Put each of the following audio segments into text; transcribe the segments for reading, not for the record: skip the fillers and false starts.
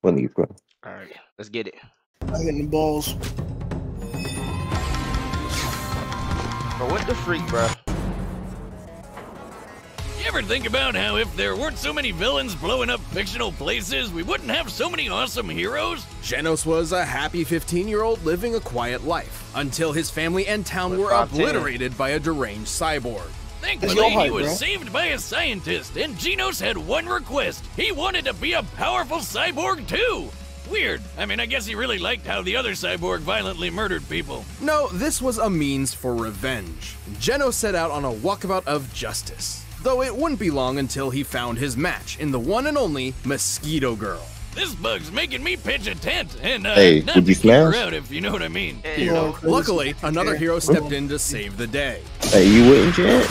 One of you, bro. All right, let's get it. I'm hitting the balls. Bro, what the freak, bro? You ever think about how if there weren't so many villains blowing up fictional places, we wouldn't have so many awesome heroes? Genos was a happy 15-year-old living a quiet life, until his family and town With were 5'10". obliterated by a deranged cyborg. Thankfully, your he height, was bro. saved by a scientist, and Genos had one request. He wanted to be a powerful cyborg too! Weird. I mean, I guess he really liked how the other cyborg violently murdered people. No, this was a means for revenge. Genos set out on a walkabout of justice, though it wouldn't be long until he found his match in the one and only Mosquito Girl. This bug's making me pitch a tent, and Hey, not would to you keep her smash? out, if you know what I mean. Yeah, you know. Luckily, another hero stepped in to save the day. Hey, you wouldn't yet?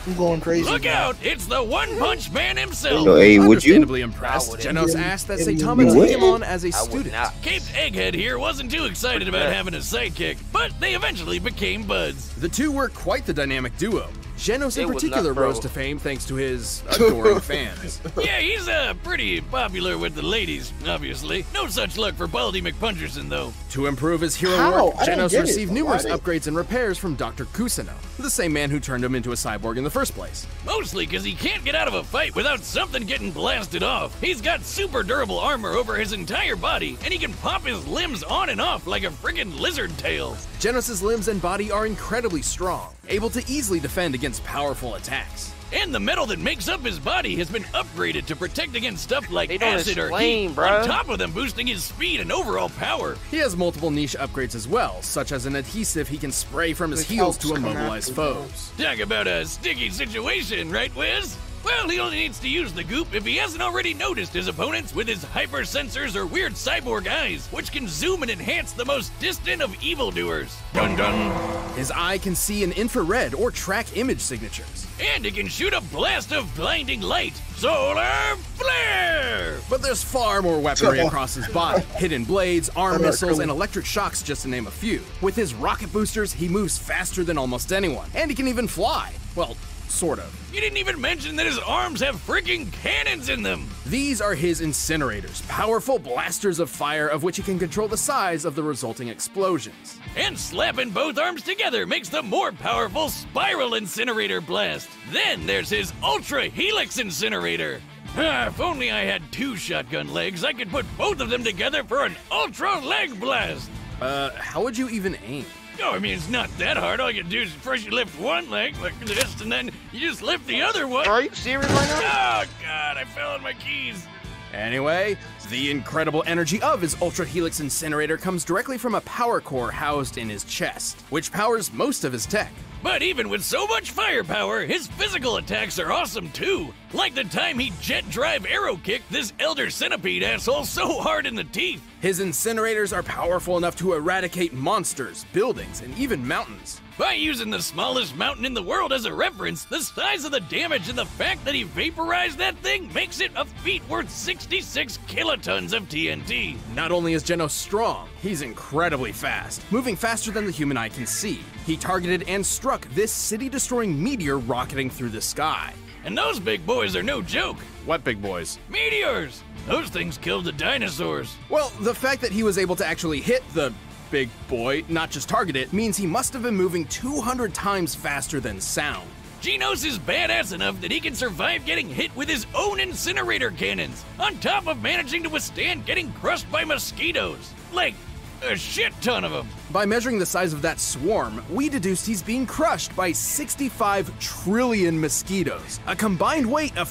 I'm going crazy. Look out! It's the One Punch Man himself! So, hey, would you? Understandably impressed, I wouldn't. Genos asked that You Saitama take would? him on as a I would student. not. Caped Egghead here wasn't too excited about bad. having a sidekick, but they eventually became buds. The two were quite the dynamic duo. Genos They in would particular not, bro. rose to fame thanks to his adoring fans. Yeah, he's pretty popular with the ladies, obviously. No such luck for Baldy McPuncherson, though. To improve his hero How? work, I don't Genos get it. received Why numerous they- upgrades and repairs from Dr. Kusano, the same man who turned him into a cyborg in the first place. Mostly because he can't get out of a fight without something getting blasted off. He's got super durable armor over his entire body, and he can pop his limbs on and off like a friggin' lizard tail. Genos' limbs and body are incredibly strong, able to easily defend against powerful attacks. And the metal that makes up his body has been upgraded to protect against stuff like They don't acid or explain, heat, bruh. on top of them boosting his speed and overall power. He has multiple niche upgrades as well, such as an adhesive he can spray from his Which heels to helps come immobilize after, foes. Talk about a sticky situation, right, Wiz? Well, he only needs to use the goop if he hasn't already noticed his opponents with his hyper sensors or weird cyborg eyes, which can zoom and enhance the most distant of evildoers. Dun dun! His eye can see in infrared or track image signatures. And it can shoot a blast of blinding light. Solar flare! But there's far more weaponry across his body. Hidden blades, arm missiles, and electric shocks, just to name a few. With his rocket boosters, he moves faster than almost anyone. And he can even fly. Well, sort of. You didn't even mention that his arms have freaking cannons in them. These are his incinerators, powerful blasters of fire of which he can control the size of the resulting explosions. And slapping both arms together makes the more powerful spiral incinerator blast. Then there's his ultra helix incinerator. If only I had two shotgun legs, I could put both of them together for an ultra leg blast. How would you even aim? Oh, I mean, it's not that hard. All you do is first you lift one leg like this, and then you just lift the other one. Bro, are you serious right now? Oh, God, I fell on my keys. Anyway, the incredible energy of his Ultra Helix incinerator comes directly from a power core housed in his chest, which powers most of his tech. But even with so much firepower, his physical attacks are awesome too. Like the time he jet drive arrow kicked this Elder Centipede asshole so hard in the teeth. His incinerators are powerful enough to eradicate monsters, buildings, and even mountains. By using the smallest mountain in the world as a reference, the size of the damage and the fact that he vaporized that thing makes it a feat worth 66 kilotons of TNT. Not only is Genos strong, he's incredibly fast, moving faster than the human eye can see. He targeted and struck this city-destroying meteor rocketing through the sky. And those big boys are no joke. What big boys? Meteors! Those things killed the dinosaurs. Well, the fact that he was able to actually hit the big boy, not just target it, means he must have been moving 200 times faster than sound. Genos is badass enough that he can survive getting hit with his own incinerator cannons, on top of managing to withstand getting crushed by mosquitoes. Like, a shit ton of them. By measuring the size of that swarm, we deduced he's being crushed by 65 trillion mosquitoes, a combined weight of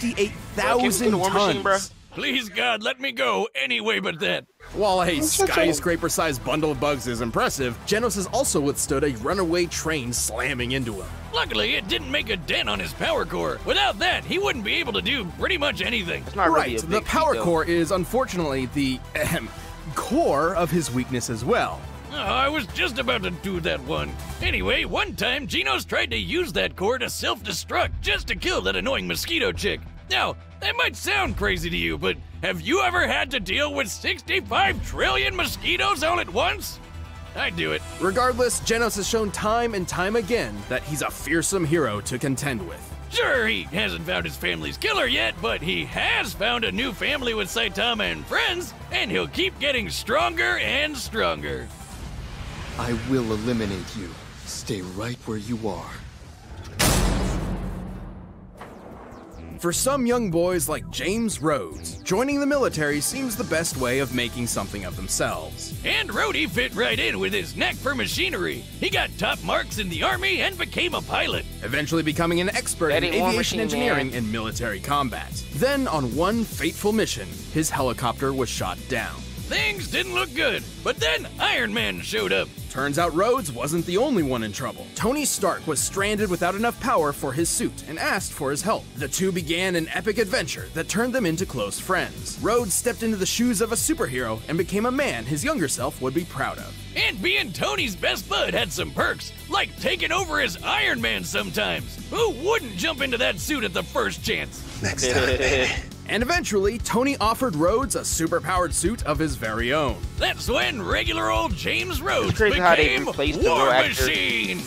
358,000 War machine, bro. tons. Please, God, let me go any way but that. While a such a- skyscraper-sized bundle of bugs is impressive, Genos has also withstood a runaway train slamming into him. Luckily, it didn't make a dent on his power core. Without that, he wouldn't be able to do pretty much anything. It's not really Right, a the big power feat, though. core is unfortunately the core of his weakness as well. Oh, I was just about to do that one. Anyway, one time, Genos tried to use that core to self-destruct just to kill that annoying mosquito chick. Now, that might sound crazy to you, but have you ever had to deal with 65 trillion mosquitoes all at once? I'd do it. Regardless, Genos has shown time and time again that he's a fearsome hero to contend with. Sure, he hasn't found his family's killer yet, but he has found a new family with Saitama and friends, and he'll keep getting stronger and stronger. I will eliminate you. Stay right where you are. For some young boys like James Rhodes, joining the military seems the best way of making something of themselves. And Rhodey fit right in with his knack for machinery. He got top marks in the Army and became a pilot. Eventually becoming an expert in aviation engineering and military combat. Then, on one fateful mission, his helicopter was shot down. Things didn't look good, but then Iron Man showed up. Turns out Rhodes wasn't the only one in trouble. Tony Stark was stranded without enough power for his suit and asked for his help. The two began an epic adventure that turned them into close friends. Rhodes stepped into the shoes of a superhero and became a man his younger self would be proud of. And being Tony's best bud had some perks, like taking over as Iron Man sometimes. Who wouldn't jump into that suit at the first chance? Next time. And eventually, Tony offered Rhodes a superpowered suit of his very own. That's when regular old James Rhodes It's crazy how they became replaced the War real actor. Machine.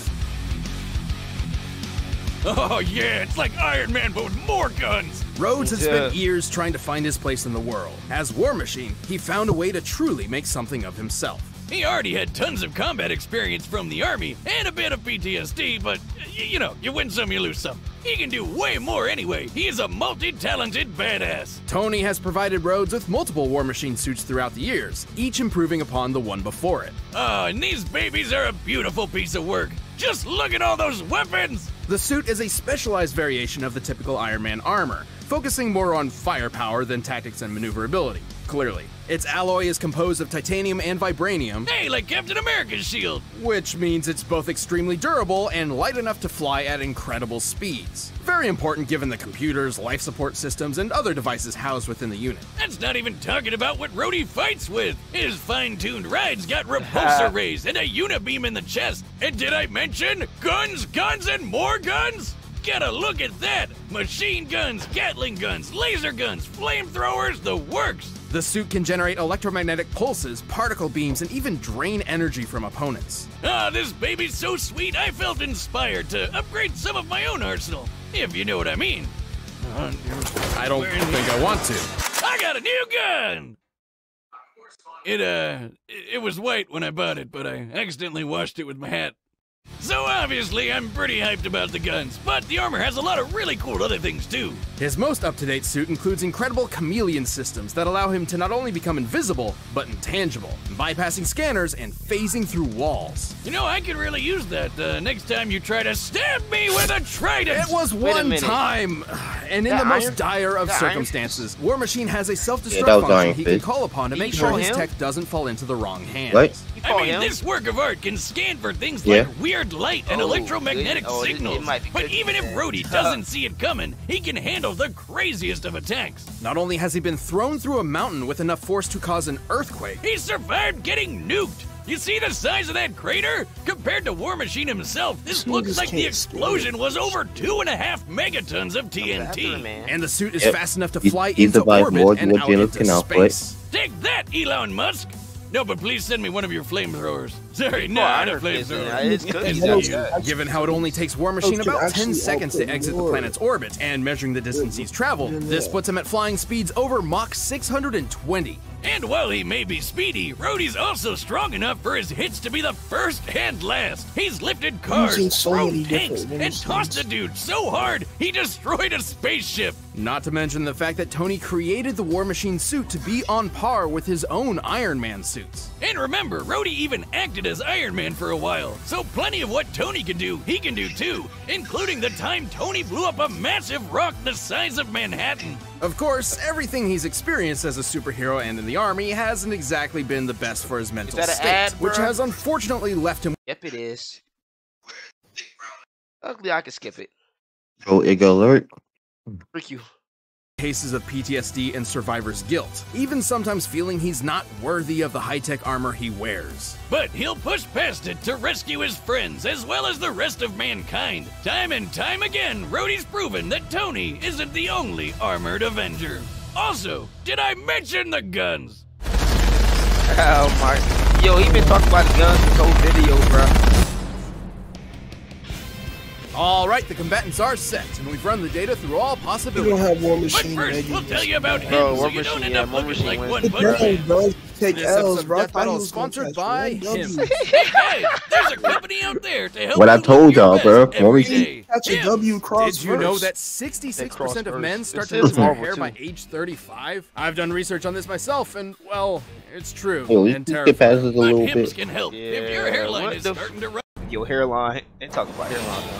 Oh yeah, it's like Iron Man but with more guns. Rhodes had spent years trying to find his place in the world. As War Machine, he found a way to truly make something of himself. He already had tons of combat experience from the Army and a bit of PTSD, but you know, you win some, you lose some. He can do way more anyway. He is a multi-talented badass. Tony has provided Rhodes with multiple War Machine suits throughout the years, each improving upon the one before it. Oh, and these babies are a beautiful piece of work. Just look at all those weapons! The suit is a specialized variation of the typical Iron Man armor, focusing more on firepower than tactics and maneuverability, clearly. Its alloy is composed of titanium and vibranium, Hey, like Captain America's shield. which means it's both extremely durable and light enough to fly at incredible speeds. Very important given the computers, life support systems, and other devices housed within the unit. That's not even talking about what Rhodey fights with. His fine-tuned rides got repulsor rays and a unibeam in the chest. And did I mention guns, guns, and more guns? Gotta look at that! Machine guns, Gatling guns, laser guns, flamethrowers, the works! The suit can generate electromagnetic pulses, particle beams, and even drain energy from opponents. Ah, this baby's so sweet I felt inspired to upgrade some of my own arsenal, if you know what I mean. I don't think I want to. I got a new gun! It was white when I bought it, but I accidentally washed it with my hat. So obviously, I'm pretty hyped about the guns, but the armor has a lot of really cool other things too. His most up-to-date suit includes incredible chameleon systems that allow him to not only become invisible, but intangible, bypassing scanners and phasing through walls. You know, I could really use that next time you try to stab me with a trident! It was Wait a one minute. time! And in That the most iron? dire of That iron? circumstances, War Machine has a self-destruct Yeah, that was function Iron he can Fist. call upon to Did make you sure call his him? tech doesn't fall into the wrong hands. What? You I call mean, him? this work of art can scan for things Yeah. like weird light and Oh, electromagnetic it signals. might be But good. even if Rhodey doesn't see it coming, he can handle the craziest of attacks. Not only has he been thrown through a mountain with enough force to cause an earthquake, He survived getting nuked. You see the size of that crater? Compared to War Machine himself, this looks just like the can't stand explosion was over 2.5 megatons of After the TNT. man. and the suit is Yep. fast enough to He- fly he into survived more orbit than and what out Genos into can output. Take space. that, Elon Musk! No, but please send me one of your flamethrowers. Sorry, Oh, not a Iron Fist, flamethrower. yeah, it's cookies Yeah, out yeah. there. Given how it only takes War Machine Those can about 10 actually seconds to output exit the more. planet's orbit, and measuring the distance he's traveled, this puts him at flying speeds over Mach 620. And while he may be speedy, Rhodey's also strong enough for his hits to be the first and last. He's lifted cars, seen so thrown many tanks, different and tossed a dude so hard he destroyed a spaceship. Not to mention the fact that Tony created the War Machine suit to be on par with his own Iron Man suits. And remember, Rhodey even acted as Iron Man for a while, so plenty of what Tony can do, he can do too, including the time Tony blew up a massive rock the size of Manhattan. Of course, everything he's experienced as a superhero and in the army hasn't exactly been the best for his mental that an state, ad, which bro? has unfortunately left him Yep, it is. Ugly, I can skip it. Go Ig alert. Freak you. with cases of PTSD and survivor's guilt, even sometimes feeling he's not worthy of the high-tech armor he wears. But he'll push past it to rescue his friends as well as the rest of mankind. Time and time again, Rhodey's proven that Tony isn't the only armored Avenger. Also, did I mention the guns? Oh my. Yo, he been talking about the guns this whole video, bro. All right, the combatants are set, and we've run the data through all We possibilities. don't have War But Machine. first, we'll tell you about him, Bro, so War you don't Machine, end yeah, up War looking Machine like wins. one The punch bro, man. bro. Take This L's, episode bro. I of Death thought he Battle was is gonna sponsored catch by one him. W. Hey guys, there's a company out there to help What I you told look your y'all, best bro. every War day. Catch a Hims. W cross Did you know verse. that 66% of men start to This lose is their Marvel, hair too. by age 35? I've done research on this myself, and, well, it's true Yo, we and can skip past terrifying. this a But little Hims bit. can help if your Yeah, hairline what is the starting to run. Your hairline. Ain't talking about hairline though.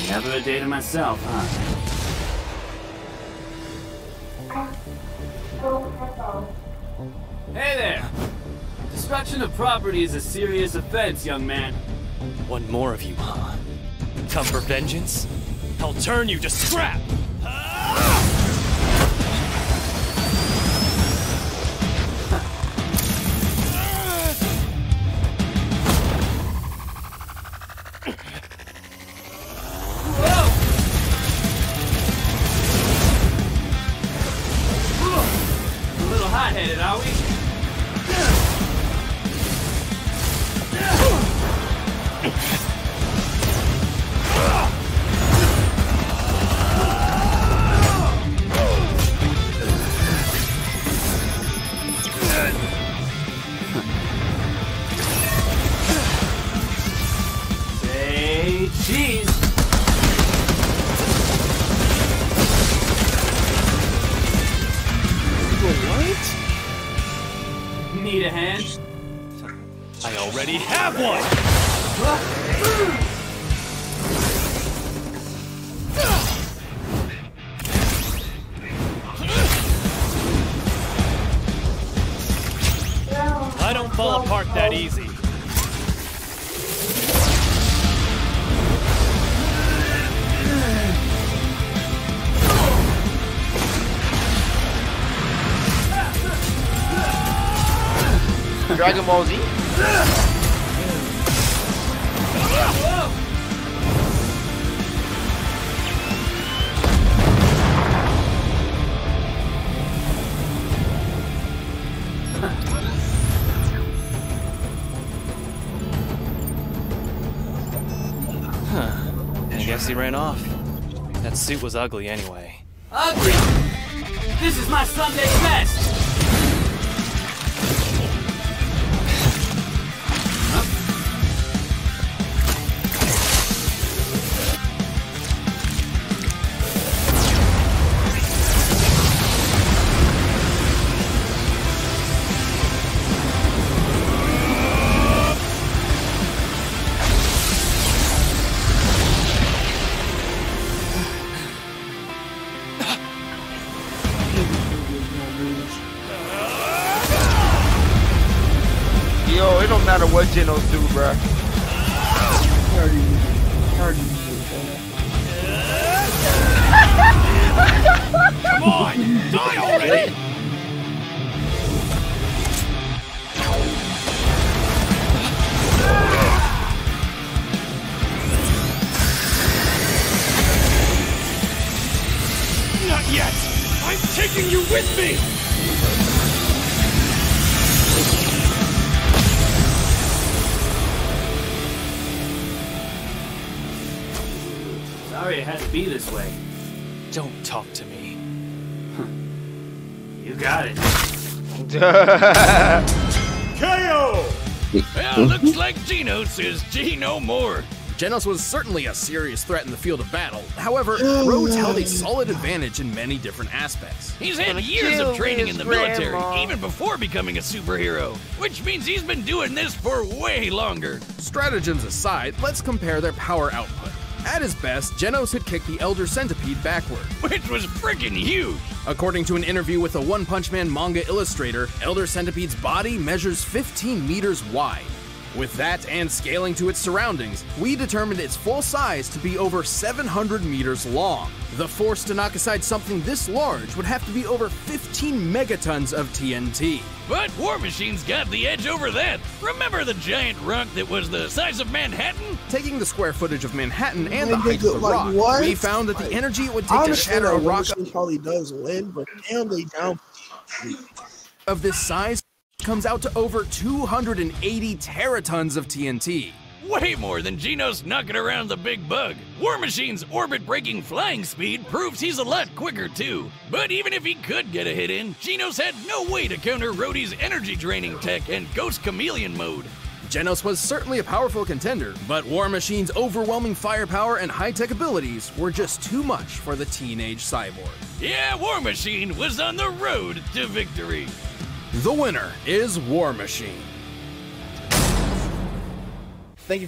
Never a day to myself, huh? Hey there! Destruction of property is a serious offense, young man. One more of you, huh? Come for vengeance? I'll turn you to scrap! A little hot-headed, are we? Say cheese! What? Need a hand? I already have one! I don't fall apart that easy. Dragon Ball Z. I guess he ran off. That suit was ugly anyway. Ugly! This is my Sunday best! Yo, it don't matter what Genos do, bruh. Come on, die already! Not yet! I'm taking you with me! Sorry it had to be this way. Don't talk to me. You got it. Well, looks like Genos is G no more. Genos was certainly a serious threat in the field of battle. However, Rhodes held a solid advantage in many different aspects. He's had Gonna years kill of training his in the military, grandma. even before becoming a superhero, which means he's been doing this for way longer. Stratagems aside, let's compare their power output. At his best, Genos had kicked the Elder Centipede backward. Which was freaking huge. According to an interview with a One Punch Man manga illustrator, Elder Centipede's body measures 15 meters wide. With that and scaling to its surroundings, we determined its full size to be over 700 meters long. The force to knock aside something this large would have to be over 15 megatons of TNT. But War Machine's got the edge over that. Remember the giant rock that was the size of Manhattan? Taking the square footage of Manhattan and the Like, height of the like, rock, what? we found that the energy it would I take to understand shatter a that War rock Machine probably does win, but damn, they down. of this size comes out to over 280 teratons of TNT. Way more than Genos knocking around the big bug. War Machine's orbit-breaking flying speed proves he's a lot quicker too. But even if he could get a hit in, Genos had no way to counter Rhodey's energy-draining tech and Ghost Chameleon mode. Genos was certainly a powerful contender, but War Machine's overwhelming firepower and high-tech abilities were just too much for the teenage cyborg. Yeah, War Machine was on the road to victory. The winner is War Machine. Thank you for